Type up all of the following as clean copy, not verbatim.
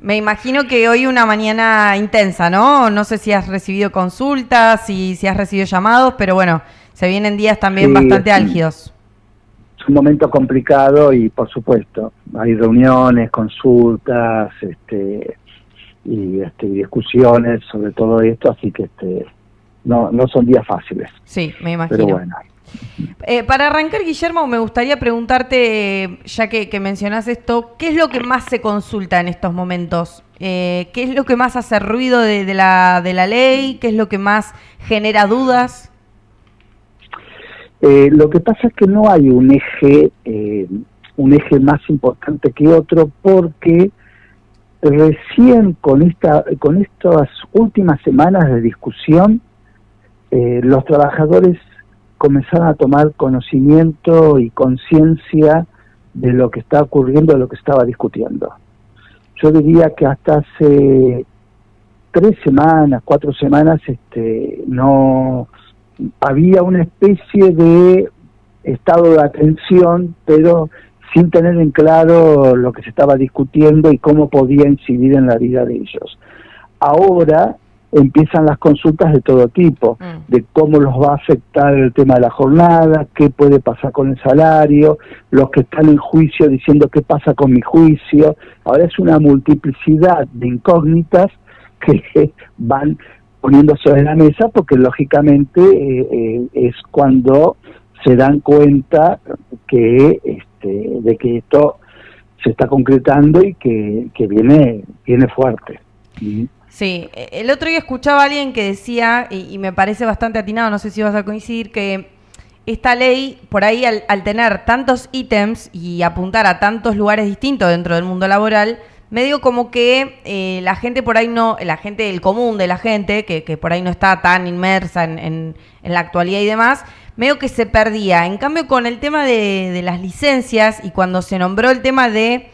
Me imagino que hoy una mañana intensa, ¿no? No sé si has recibido consultas, si has recibido llamados, pero bueno, se vienen días también Sí, bastante álgidos. es un momento complicado y por supuesto hay reuniones, consultas, y discusiones sobre todo esto, así que no son días fáciles, Sí, me pero imagino. bueno. Para arrancar, Guillermo, me gustaría preguntarte, ya que mencionás esto, ¿qué es lo que más se consulta en estos momentos? ¿Qué es lo que más hace ruido de la ley? ¿Qué es lo que más genera dudas? Lo que pasa es que no hay un eje más importante que otro, porque recién con estas últimas semanas de discusión, los trabajadores comenzaron a tomar conocimiento y conciencia de lo que está ocurriendo, de lo que estaba discutiendo. Yo diría que hasta hace 3 semanas, 4 semanas, no había una especie de estado de atención, pero sin tener en claro lo que se estaba discutiendo y cómo podía incidir en la vida de ellos. Ahora empiezan las consultas de todo tipo, de cómo los va a afectar el tema de la jornada, qué puede pasar con el salario, los que están en juicio diciendo qué pasa con mi juicio. Ahora es una multiplicidad de incógnitas que van poniéndose sobre la mesa, porque lógicamente es cuando se dan cuenta de que esto se está concretando y que viene fuerte. Sí, el otro día escuchaba a alguien que decía, y me parece bastante atinado, no sé si vas a coincidir, que esta ley, por ahí al tener tantos ítems y apuntar a tantos lugares distintos dentro del mundo laboral, medio como que la gente por ahí no, la gente del común de la gente, que por ahí no está tan inmersa en la actualidad y demás, medio que se perdía. En cambio, con el tema de las licencias y cuando se nombró el tema de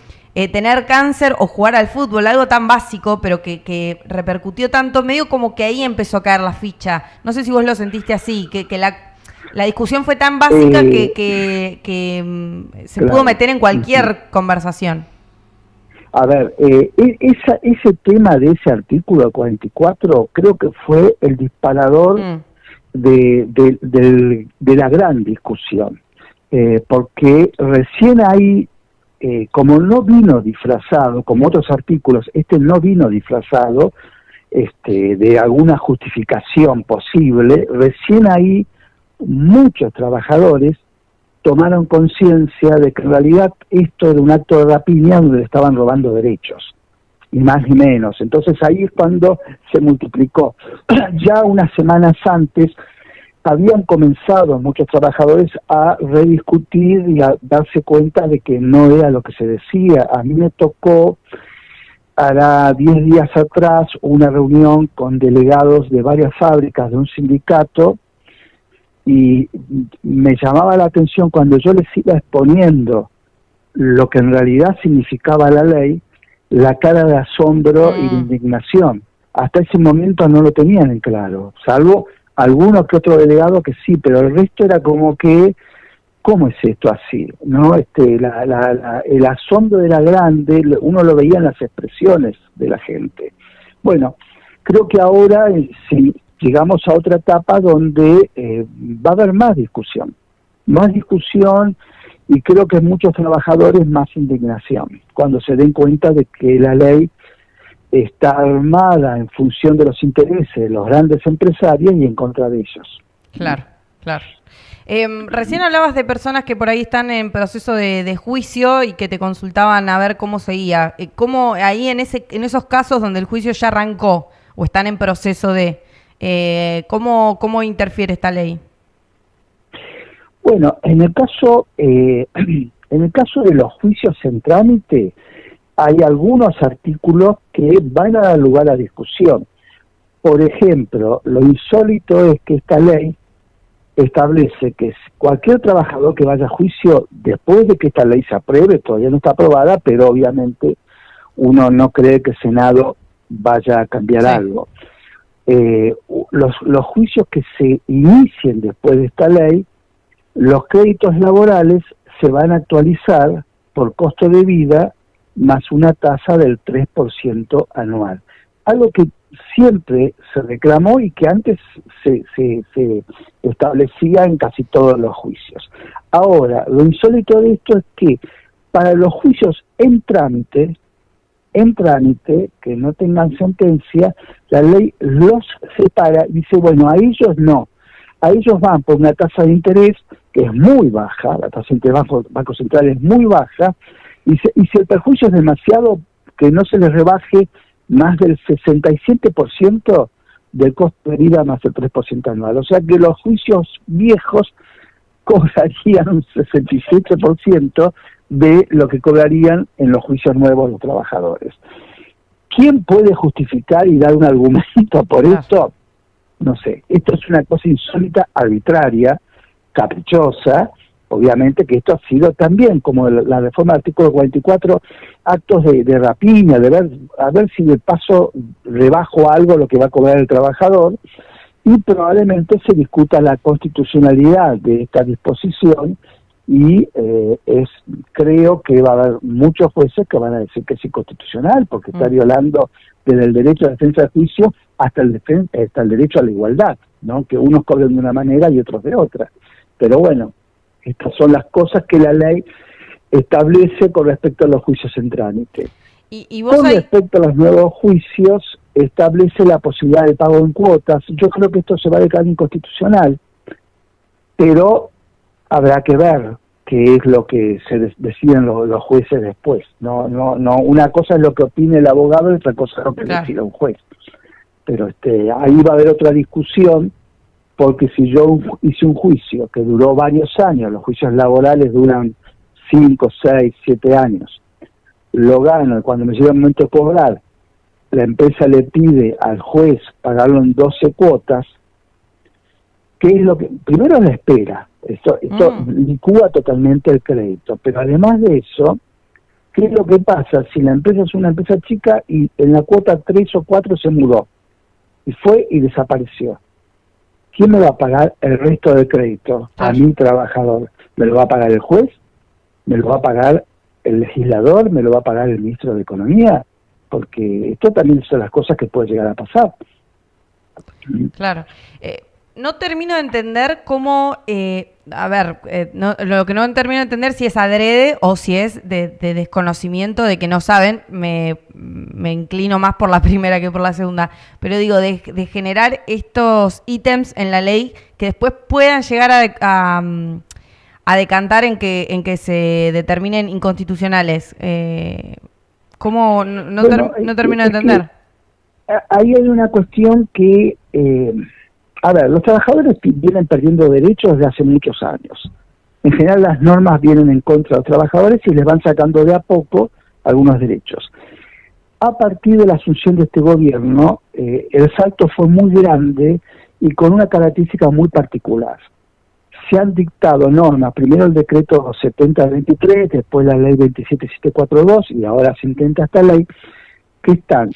tener cáncer o jugar al fútbol, algo tan básico, pero que repercutió tanto, medio como que ahí empezó a caer la ficha. No sé si vos lo sentiste así, que la discusión fue tan básica que se Claro. pudo meter en cualquier conversación. A ver, ese tema de ese artículo 44 creo que fue el disparador de la gran discusión, porque recién ahí, como no vino disfrazado, como otros artículos, no vino disfrazado de alguna justificación posible, recién ahí muchos trabajadores tomaron conciencia de que en realidad esto era un acto de rapiña donde le estaban robando derechos, ni más ni menos. Entonces ahí es cuando se multiplicó. Ya unas semanas antes habían comenzado muchos trabajadores a rediscutir y a darse cuenta de que no era lo que se decía. A mí me tocó, hará 10 días atrás, una reunión con delegados de varias fábricas de un sindicato, y me llamaba la atención cuando yo les iba exponiendo lo que en realidad significaba la ley, la cara de asombro y de indignación. Hasta ese momento no lo tenían en claro, salvo algunos que otro delegado que sí, pero el resto era como que, ¿cómo es esto así? ¿No? El asombro era grande, uno lo veía en las expresiones de la gente. Bueno, creo que ahora sí llegamos a otra etapa donde va a haber más discusión, y creo que muchos trabajadores más indignación, cuando se den cuenta de que la ley está armada en función de los intereses de los grandes empresarios y en contra de ellos. Claro, claro. Recién hablabas de personas que por ahí están en proceso de juicio y que te consultaban a ver cómo seguía. ¿Cómo ahí en esos casos donde el juicio ya arrancó o están en proceso de... ¿cómo interfiere esta ley? Bueno, en el caso de los juicios en trámite, hay algunos artículos que van a dar lugar a discusión. Por ejemplo, lo insólito es que esta ley establece que cualquier trabajador que vaya a juicio después de que esta ley se apruebe, todavía no está aprobada, pero obviamente uno no cree que el Senado vaya a cambiar algo. Los juicios que se inicien después de esta ley, los créditos laborales se van a actualizar por costo de vida más una tasa del 3% anual. Algo que siempre se reclamó y que antes se establecía en casi todos los juicios. Ahora, lo insólito de esto es que para los juicios en trámite, que no tengan sentencia, la ley los separa y dice, bueno, a ellos no. A ellos van por una tasa de interés que es muy baja, la tasa de interés Banco Central es muy baja, y si el perjuicio es demasiado, que no se les rebaje más del 67% del costo de vida más el 3% anual. O sea que los juicios viejos cobrarían un 67% de lo que cobrarían en los juicios nuevos los trabajadores. ¿Quién puede justificar y dar un argumento por esto? No sé. Esto es una cosa insólita, arbitraria, caprichosa. Obviamente que esto ha sido también, como la reforma del artículo 44, actos de rapiña, de ver a ver si de paso rebajo algo lo que va a cobrar el trabajador, y probablemente se discuta la constitucionalidad de esta disposición, y creo que va a haber muchos jueces que van a decir que es inconstitucional, porque está violando desde el derecho a defensa de juicio hasta el derecho a la igualdad, ¿no? Que unos cobren de una manera y otros de otra. Pero bueno, estas son las cosas que la ley establece con respecto a los juicios en trámite. ¿Y vos con respecto a los nuevos juicios, establece la posibilidad de pago en cuotas. Yo creo que esto se va a declarar inconstitucional, pero habrá que ver qué es lo que se deciden los jueces después. No, una cosa es lo que opine el abogado y otra cosa es lo que decida un juez. Pero ahí va a haber otra discusión, porque si yo hice un juicio que duró varios años, los juicios laborales duran 5, 6, 7 años, lo gano y cuando me llega el momento de cobrar, la empresa le pide al juez pagarlo en 12 cuotas, ¿qué es lo que? Primero la espera, esto licúa totalmente el crédito, pero además de eso, ¿qué es lo que pasa? Si la empresa es una empresa chica y en la cuota 3 o 4 se mudó, y fue y desapareció, ¿quién me va a pagar el resto del crédito? A mi trabajador. ¿Me lo va a pagar el juez? ¿Me lo va a pagar el legislador? ¿Me lo va a pagar el ministro de Economía? Porque esto también son las cosas que puede llegar a pasar. Claro. No termino de entender cómo, lo que no termino de entender si es adrede o si es de desconocimiento, de que no saben, me inclino más por la primera que por la segunda, pero digo, de generar estos ítems en la ley que después puedan llegar a decantar en que se determinen inconstitucionales. ¿Cómo? No termino de entender. Ahí hay una cuestión que... los trabajadores vienen perdiendo derechos desde hace muchos años. En general las normas vienen en contra de los trabajadores y les van sacando de a poco algunos derechos. A partir de la asunción de este gobierno, el salto fue muy grande y con una característica muy particular. Se han dictado normas, primero el decreto 70-23, después la ley 27742 y ahora se intenta esta ley, que están,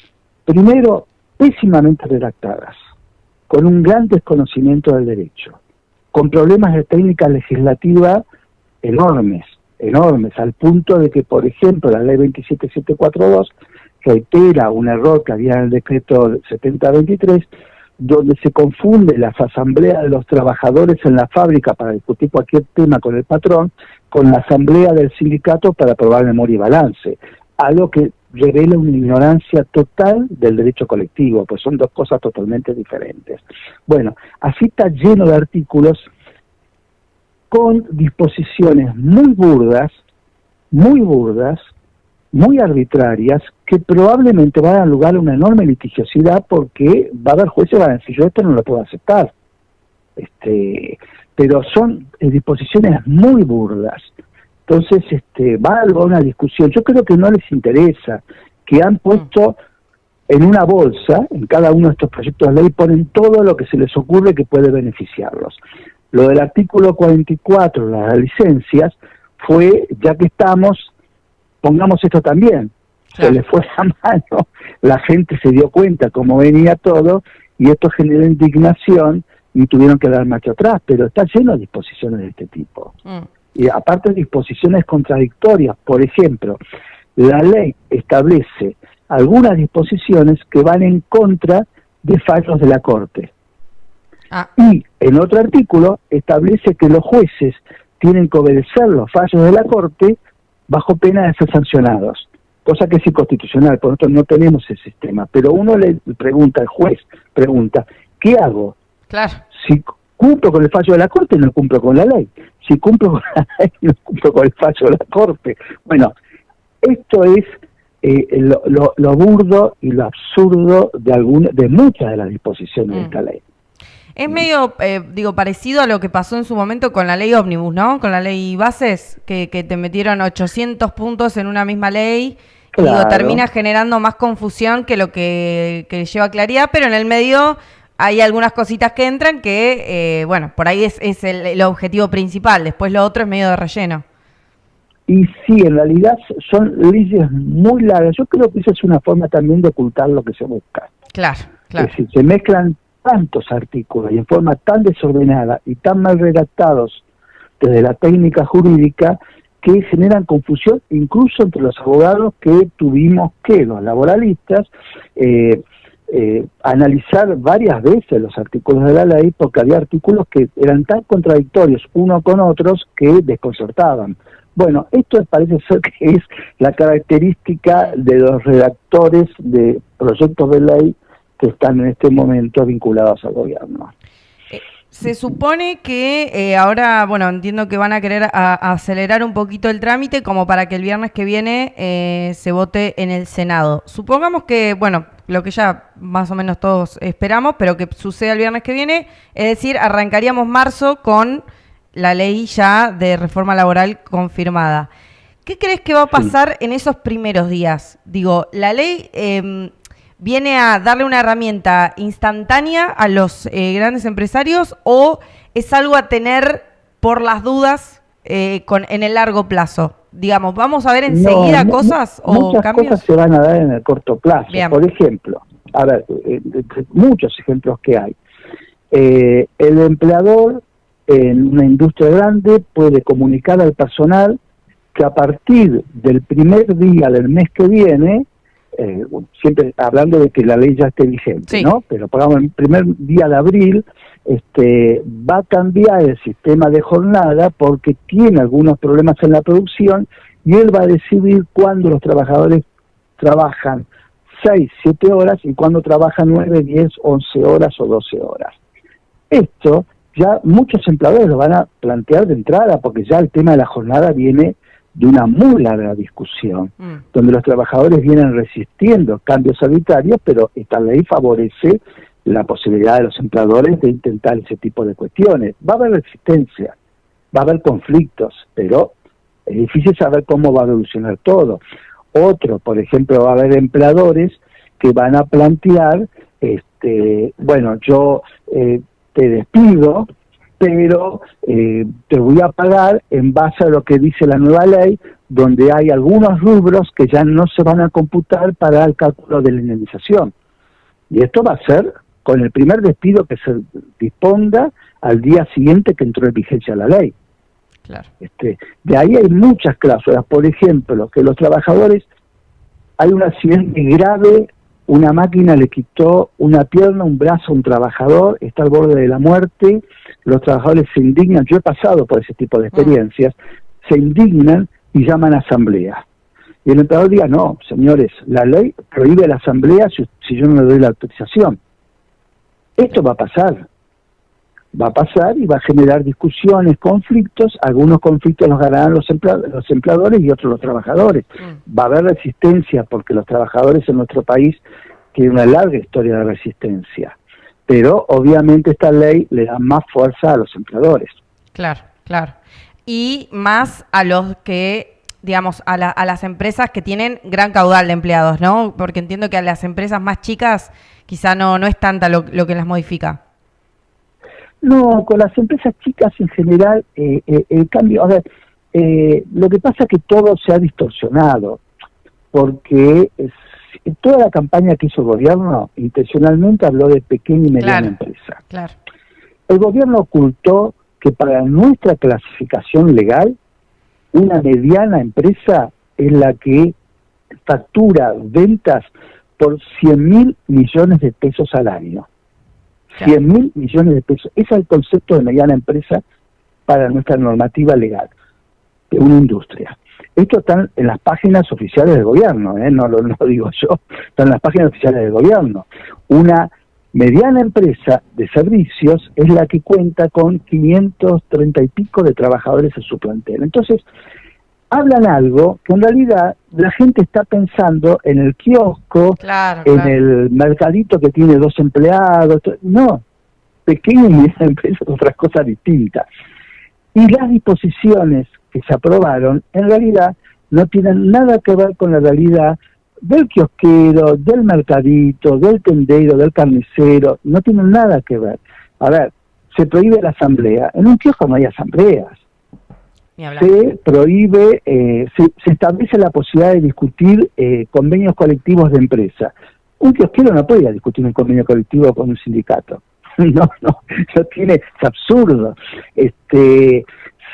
primero, pésimamente redactadas, con un gran desconocimiento del derecho, con problemas de técnica legislativa enormes, al punto de que, por ejemplo, la ley 27742 reitera un error que había en el decreto 7023, donde se confunde las asambleas de los trabajadores en la fábrica para discutir cualquier tema con el patrón, con la asamblea del sindicato para aprobar memoria y balance, algo que revela una ignorancia total del derecho colectivo, pues son dos cosas totalmente diferentes. Bueno, así está lleno de artículos con disposiciones muy burdas, muy arbitrarias, que probablemente van a dar lugar a una enorme litigiosidad, porque va a haber jueces que van a decir, yo esto no lo puedo aceptar. Pero son disposiciones muy burdas. Entonces, va a haber una discusión. Yo creo que no les interesa, que han puesto en una bolsa, en cada uno de estos proyectos de ley, ponen todo lo que se les ocurre que puede beneficiarlos. Lo del artículo 44, las licencias, fue, ya que estamos, pongamos esto también. Se le fue la mano, la gente se dio cuenta cómo venía todo, y esto generó indignación, y tuvieron que dar marcha atrás, pero está lleno de disposiciones de este tipo. Y aparte disposiciones contradictorias, por ejemplo, la ley establece algunas disposiciones que van en contra de fallos de la Corte. Y en otro artículo establece que los jueces tienen que obedecer los fallos de la Corte bajo pena de ser sancionados, cosa que es inconstitucional, por nosotros no tenemos ese sistema. Pero uno le pregunta, el juez pregunta, ¿qué hago? Claro. Si cumplo con el fallo de la Corte, no cumplo con la ley. Si cumplo con la ley, no cumplo con el fallo de la Corte. Bueno, esto es lo burdo y lo absurdo de muchas de las disposiciones de esta ley. Es medio, parecido a lo que pasó en su momento con la ley ómnibus, ¿no? Con la ley bases, que te metieron 800 puntos en una misma ley. Claro. Y termina generando más confusión que lo que lleva claridad, pero en el medio hay algunas cositas que entran que, por ahí es el objetivo principal. Después lo otro es medio de relleno. Y sí, en realidad son leyes muy largas. Yo creo que esa es una forma también de ocultar lo que se busca. Claro. Es decir, se mezclan tantos artículos y en forma tan desordenada y tan mal redactados desde la técnica jurídica que generan confusión incluso entre los abogados que tuvimos que, los laboralistas, analizar varias veces los artículos de la ley porque había artículos que eran tan contradictorios uno con otros que desconcertaban. Bueno, esto parece ser que es la característica de los redactores de proyectos de ley que están en este momento vinculados al gobierno. Se supone que ahora, entiendo que van a querer acelerar un poquito el trámite como para que el viernes que viene se vote en el Senado. Supongamos que, lo que ya más o menos todos esperamos, pero que suceda el viernes que viene, es decir, arrancaríamos marzo con la ley ya de reforma laboral confirmada. ¿Qué crees que va a pasar en esos primeros días? Digo, la ley viene a darle una herramienta instantánea a los grandes empresarios o es algo a tener por las dudas en el largo plazo. Digamos, ¿vamos a ver enseguida cosas o muchas cambios? Cosas se van a dar en el corto plazo. Bien. Por ejemplo, muchos ejemplos que hay. El empleador en una industria grande puede comunicar al personal que a partir del primer día del mes que viene, siempre hablando de que la ley ya esté vigente, sí, ¿no? Pero pongamos el primer día de abril, va a cambiar el sistema de jornada porque tiene algunos problemas en la producción y él va a decidir cuándo los trabajadores trabajan 6, 7 horas y cuándo trabajan 9, 10, 11 horas o 12 horas. Esto ya muchos empleadores lo van a plantear de entrada porque ya el tema de la jornada viene de una muy larga discusión, donde los trabajadores vienen resistiendo cambios arbitrarios, pero esta ley favorece la posibilidad de los empleadores de intentar ese tipo de cuestiones. Va a haber resistencia, va a haber conflictos, pero es difícil saber cómo va a evolucionar todo. Otro, por ejemplo, va a haber empleadores que van a plantear, yo te despido, pero te voy a pagar en base a lo que dice la nueva ley, donde hay algunos rubros que ya no se van a computar para el cálculo de la indemnización. Y esto va a ser con el primer despido que se disponga al día siguiente que entró en vigencia la ley. Claro. De ahí hay muchas cláusulas, por ejemplo, que los trabajadores, hay un accidente grave, una máquina le quitó una pierna, un brazo a un trabajador, está al borde de la muerte, los trabajadores se indignan, yo he pasado por ese tipo de experiencias, se indignan y llaman a asamblea. Y el empleador diga, no, señores, la ley prohíbe la asamblea si yo no le doy la autorización. Esto va a pasar y va a generar discusiones, conflictos, algunos conflictos los ganarán los empleadores y otros los trabajadores. Va a haber resistencia porque los trabajadores en nuestro país tienen una larga historia de resistencia, pero obviamente esta ley le da más fuerza a los empleadores. Claro. Y más a los que, digamos, a las empresas que tienen gran caudal de empleados, ¿no? Porque entiendo que a las empresas más chicas quizá no es tanta lo que las modifica. No, con las empresas chicas en general, el cambio, lo que pasa es que todo se ha distorsionado, porque toda la campaña que hizo el gobierno intencionalmente habló de pequeña y mediana empresa. Claro. El gobierno ocultó que para nuestra clasificación legal, una mediana empresa es la que factura ventas por 100.000 millones de pesos al año. Claro. 100.000 millones de pesos. Ese es el concepto de mediana empresa para nuestra normativa legal de una industria. Esto está en las páginas oficiales del gobierno, no lo digo yo, está en las páginas oficiales del gobierno. Una mediana empresa de servicios es la que cuenta con 530 y pico de trabajadores en su plantel. Entonces, hablan algo que en realidad la gente está pensando en el kiosco, en el mercadito que tiene 2 empleados. No, pequeña y mediana empresa es otra cosa distinta. Y las disposiciones que se aprobaron en realidad no tienen nada que ver con la realidad del kiosquero, del mercadito, del tendero, del carnicero, no tienen nada que ver. A ver, se prohíbe la asamblea. En un kiosco no hay asambleas. Se prohíbe, se establece la posibilidad de discutir convenios colectivos de empresa. Un kiosquero no puede discutir un convenio colectivo con un sindicato. No tiene, es absurdo.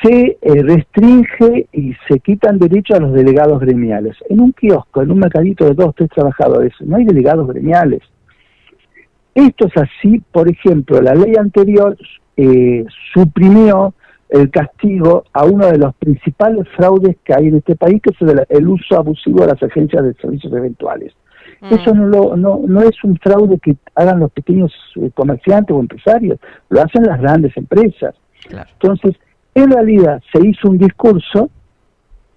Se restringe y se quitan derechos a los delegados gremiales. En un kiosco, en un mercadito de 2 o 3 trabajadores, no hay delegados gremiales. Esto es así, por ejemplo, la ley anterior suprimió el castigo a uno de los principales fraudes que hay en este país, que es el uso abusivo de las agencias de servicios eventuales. Eso no es un fraude que hagan los pequeños comerciantes o empresarios, lo hacen las grandes empresas. Claro. Entonces, en realidad se hizo un discurso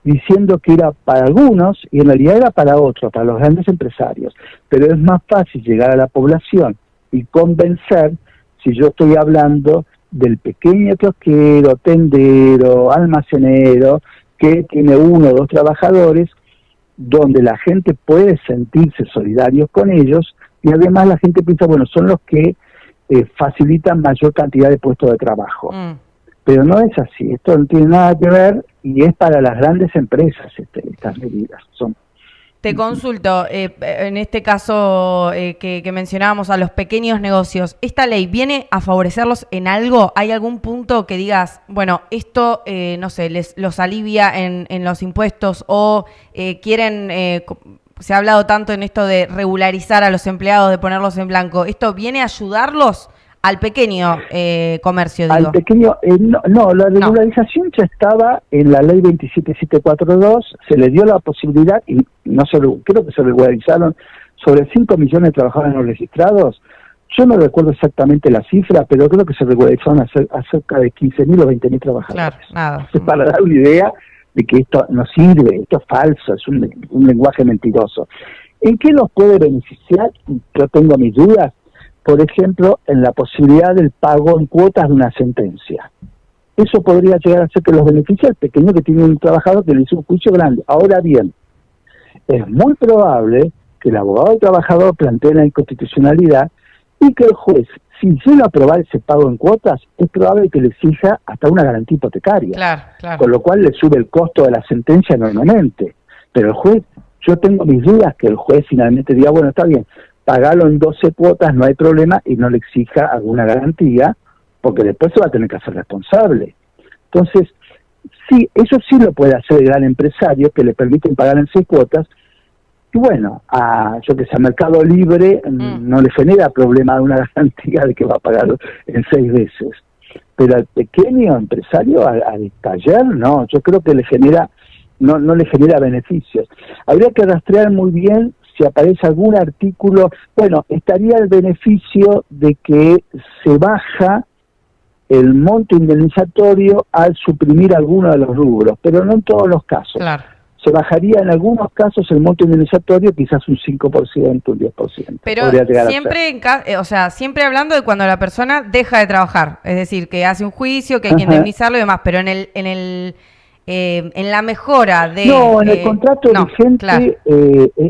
diciendo que era para algunos y en realidad era para otros, para los grandes empresarios. Pero es más fácil llegar a la población y convencer si yo estoy hablando del pequeño kiosquero, tendero, almacenero, que tiene 1 o 2 trabajadores, donde la gente puede sentirse solidarios con ellos y además la gente piensa, bueno, son los que facilitan mayor cantidad de puestos de trabajo. Pero no es así, esto no tiene nada que ver y es para las grandes empresas estas medidas. Te consulto, en este caso que mencionábamos a los pequeños negocios, ¿esta ley viene a favorecerlos en algo? ¿Hay algún punto que digas, bueno, esto, no sé, los alivia en los impuestos o quieren, se ha hablado tanto en esto de regularizar a los empleados, de ponerlos en blanco, ¿esto viene a ayudarlos al pequeño comercio, digo? Al pequeño, no, la regularización ya estaba en la ley 27742, se le dio la posibilidad, y creo que se regularizaron sobre 5 millones de trabajadores no registrados. Yo no recuerdo exactamente la cifra, pero creo que se regularizaron a cerca de 15.000 o 20.000 trabajadores. Claro, nada. Entonces, para dar una idea de que esto no sirve, esto es falso, es un lenguaje mentiroso. ¿En qué los puede beneficiar? Yo tengo mis dudas. Por ejemplo, en la posibilidad del pago en cuotas de una sentencia. Eso podría llegar a ser que los beneficie al pequeño que tiene un trabajador que le hizo un juicio grande. Ahora bien, es muy probable que el abogado del trabajador plantee la inconstitucionalidad y que el juez, si llega a aprobar ese pago en cuotas, es probable que le exija hasta una garantía hipotecaria. Claro. Con lo cual le sube el costo de la sentencia enormemente. Pero el juez, yo tengo mis dudas que el juez finalmente diga, bueno, está bien, pagarlo en 12 cuotas, no hay problema, y no le exija alguna garantía, porque después se va a tener que hacer responsable. Entonces, sí, eso sí lo puede hacer el gran empresario, que le permiten pagar en 6 cuotas, y bueno, a Mercado Libre no le genera problema de una garantía de que va a pagar en 6 veces. Pero al pequeño empresario, al taller, no, yo creo que le genera, no le genera beneficios. Habría que rastrear muy bien si aparece algún artículo. Bueno, estaría el beneficio de que se baja el monto indemnizatorio al suprimir alguno de los rubros, pero no en todos los casos. Claro. Se bajaría en algunos casos el monto indemnizatorio, quizás un 5%, un 10%. Pero siempre, siempre hablando de cuando la persona deja de trabajar, es decir, que hace un juicio, que hay que indemnizarlo y demás, pero en la mejora de... No, en el contrato vigente, claro.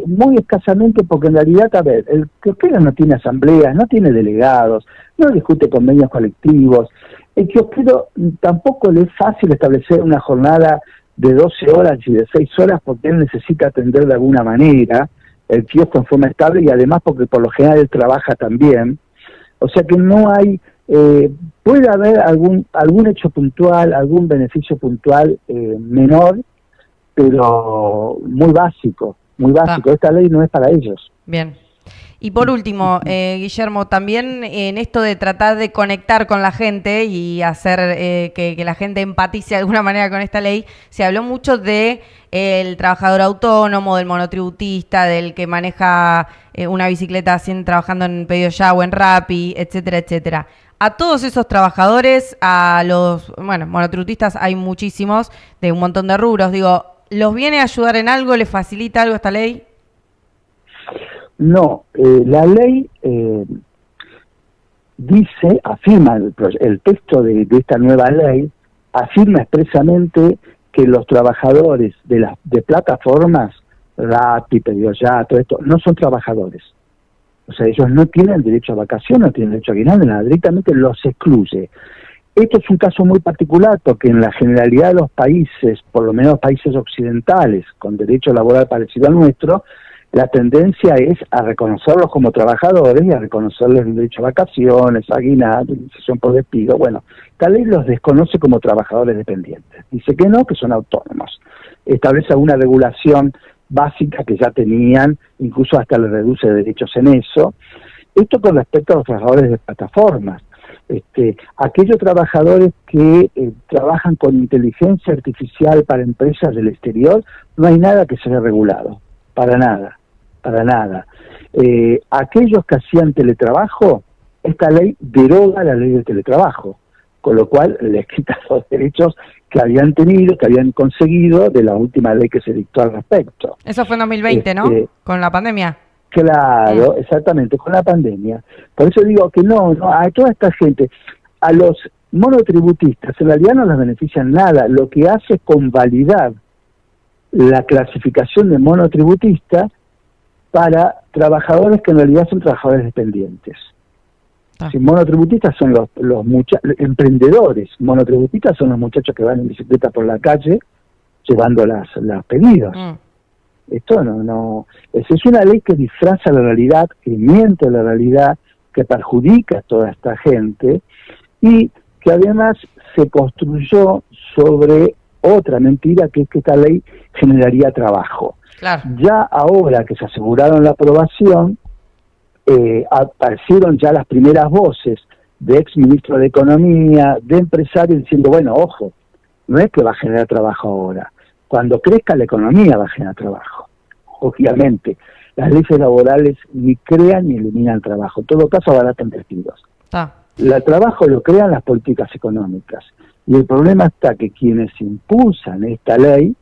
Muy escasamente, porque en realidad, a ver, el kiosquero no tiene asambleas, no tiene delegados, no discute convenios colectivos. El kiosquero tampoco le es fácil establecer una jornada de 12 horas y de 6 horas, porque él necesita atender de alguna manera el kiosco en forma estable, y además porque por lo general él trabaja también. O sea que no hay... puede haber algún hecho puntual, algún beneficio puntual menor, pero muy básico. muy básico. Esta ley no es para ellos. Bien. Y por último, Guillermo, también en esto de tratar de conectar con la gente y hacer que la gente empatice de alguna manera con esta ley, se habló mucho de el trabajador autónomo, del monotributista, del que maneja una bicicleta trabajando en Pedido Ya o en Rappi, etcétera, etcétera. A todos esos trabajadores, a los monotributistas, hay muchísimos, de un montón de rubros, digo, ¿los viene a ayudar en algo? ¿Les facilita algo esta ley? No, la ley afirma, el texto de esta nueva ley afirma expresamente que los trabajadores de plataformas, Rappi, Pedido Ya, todo esto, no son trabajadores. O sea, ellos no tienen derecho a vacaciones, no tienen derecho a aguinaldo, nada, directamente los excluye. Esto es un caso muy particular porque en la generalidad de los países, por lo menos países occidentales, con derecho laboral parecido al nuestro, la tendencia es a reconocerlos como trabajadores y a reconocerles el derecho a vacaciones, aguinaldo, indemnización por despido. Bueno, esta ley los desconoce como trabajadores dependientes. Dice que no, que son autónomos. Establece alguna regulación básica que ya tenían, incluso hasta les reduce derechos en eso. Esto con respecto a los trabajadores de plataformas. Aquellos trabajadores que trabajan con inteligencia artificial para empresas del exterior, no hay nada que sea regulado, para nada. Aquellos que hacían teletrabajo, esta ley deroga la ley del teletrabajo, con lo cual les quita los derechos que habían tenido, que habían conseguido de la última ley que se dictó al respecto. Eso fue en 2020, ¿no? Con la pandemia. Claro, exactamente, con la pandemia. Por eso digo que no, a toda esta gente, a los monotributistas, en realidad no les benefician nada. Lo que hace es convalidar la clasificación de monotributista para trabajadores que en realidad son trabajadores dependientes. Si monotributistas son los emprendedores, monotributistas son los muchachos que van en bicicleta por la calle llevando las pedidos. Esto no es una ley que disfraza la realidad, que miente la realidad, que perjudica a toda esta gente y que además se construyó sobre otra mentira, que es que esta ley generaría trabajo. Claro. Ya ahora que se aseguraron la aprobación, aparecieron ya las primeras voces de ex ministro de Economía, de empresarios, diciendo, bueno, ojo, no es que va a generar trabajo ahora. Cuando crezca la economía va a generar trabajo. Obviamente, las leyes laborales ni crean ni eliminan trabajo. En todo caso, abaratan despidos. El trabajo lo crean las políticas económicas. Y el problema está que quienes impulsan esta ley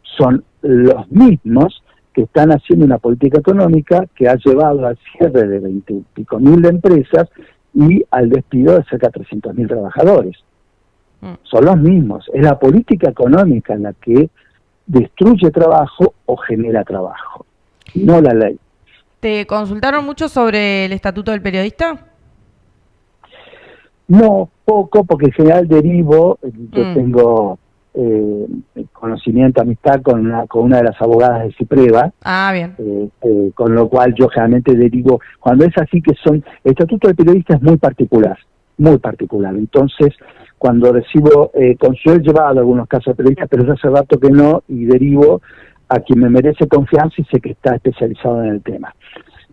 son los mismos que están haciendo una política económica que ha llevado al cierre de 20 y pico mil empresas y al despido de cerca de 300.000 trabajadores. Son los mismos. Es la política económica la que destruye trabajo o genera trabajo, no la ley. ¿Te consultaron mucho sobre el Estatuto del Periodista? No, poco, porque en general derivo, yo tengo conocimiento, amistad con una de las abogadas de Cipreva. Bien. Con lo cual yo generalmente derivo, cuando es así que el Estatuto del Periodista es muy particular. Entonces, cuando recibo, yo he llevado algunos casos de periodistas, pero ya hace rato que no, y derivo a quien me merece confianza y sé que está especializado en el tema.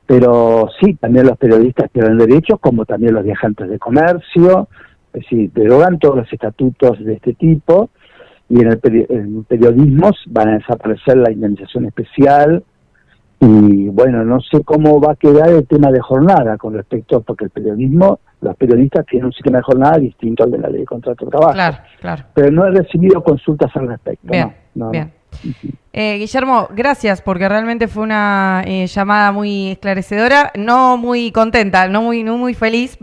Pero sí, también los periodistas pierden derechos, como también los viajantes de comercio, es decir, derogan todos los estatutos de este tipo, y en el periodismo van a desaparecer la indemnización especial, y bueno, no sé cómo va a quedar el tema de jornada con respecto, porque los periodistas tienen un sistema de jornada distinto al de la ley de contrato de trabajo. Claro. Pero no he recibido consultas al respecto. Bien. Guillermo, gracias, porque realmente fue una llamada muy esclarecedora, no muy contenta, no muy feliz,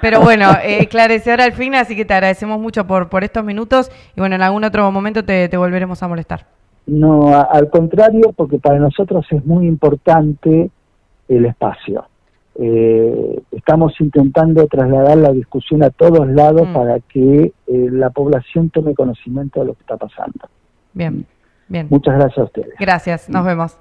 pero bueno, esclarecedora al fin, así que te agradecemos mucho por estos minutos y bueno, en algún otro momento te volveremos a molestar. No, al contrario, porque para nosotros es muy importante el espacio. Estamos intentando trasladar la discusión a todos lados para que la población tome conocimiento de lo que está pasando. Bien. Muchas gracias a ustedes. Gracias, nos vemos.